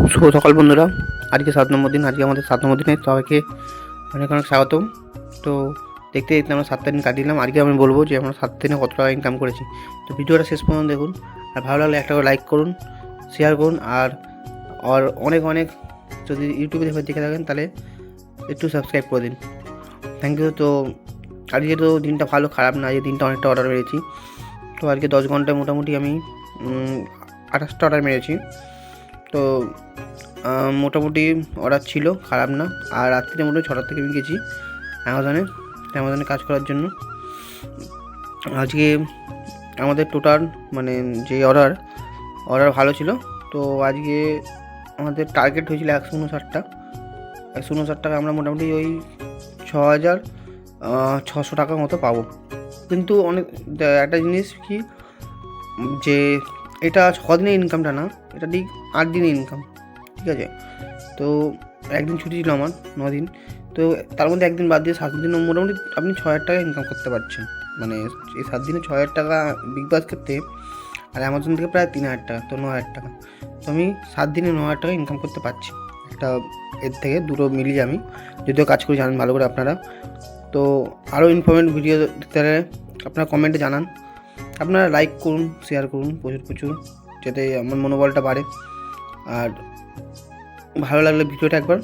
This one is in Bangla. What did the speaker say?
শুভ সকাল বন্ধুরা। আজকে 7 নম্বর দিন। আজকে আমাদের 7 নম্বর দিনে সবাইকে অনেক অনেক স্বাগতম। তো দেখতে দেখতে আমরা 7টা দিন কাটিয়ে দিলাম। আজকে আমি বলবো যে আমরা 7 দিনে কত টাকা ইনকাম করেছি। তো ভিডিওটা শেষ পর্যন্ত দেখুন, আর ভালো লাগলে একটা করে লাইক করুন, শেয়ার করুন, আর অনেক অনেক যদি ইউটিউবে দেখে থাকেন তাহলে একটু সাবস্ক্রাইব করে দিন। Thank you. তো আজকে তো দিনটা ভালো, খারাপ না, আজকে দিনটা অনেকটা অর্ডার মেরেছি। তো আজকে 10 ঘন্টায় মোটামুটি আমি 28টা অর্ডার মেরেছি। তো মোটামুটি অর্ডার ছিল, খারাপ না। আর রাত্রিতে মোটামুটি 6টার থেকে আমি গেছি অ্যামাজনে কাজ করার জন্য। আজকে আমাদের টোটাল মানে যে অর্ডার ভালো ছিল। তো আজকে আমাদের টার্গেট হয়েছিল 159 টাকা। আমরা মোটামুটি ওই 6,600 টাকার মতো পাবো। কিন্তু অনেক একটা জিনিস কি, যে এটা 6 দিনের ইনকামটা না, এটা ঠিক 8 দিনের ইনকাম, ঠিক আছে। তো একদিন ছুটি ছিল আমার, 9 দিন। তো তার মধ্যে একদিন বাদ দিয়ে 7 দিন মোটামুটি আপনি 6,000 টাকা ইনকাম করতে পারছেন। মানে এই 7 দিনে 6,000 টাকা বিগ বাস করতে, আর অ্যামাজন থেকে প্রায় 3,000 টাকা, তো 9,000 টাকা। তো আমি 7 দিনে 9,000 টাকা ইনকাম করতে পারছি। একটা এর থেকে দুটো মিলিয়ে আমি যদিও কাজ করে জানেন ভালো করে আপনারা। তো আরও ইনফরমেটিভ ভিডিও দেখতে হলে আপনারা কমেন্টে জানান, আপনারা লাইক করুন, শেয়ার করুন প্রচুর, যাতে আমার মনোবলটা বাড়ে। আর ভালো লাগলে ভিডিওটা একবার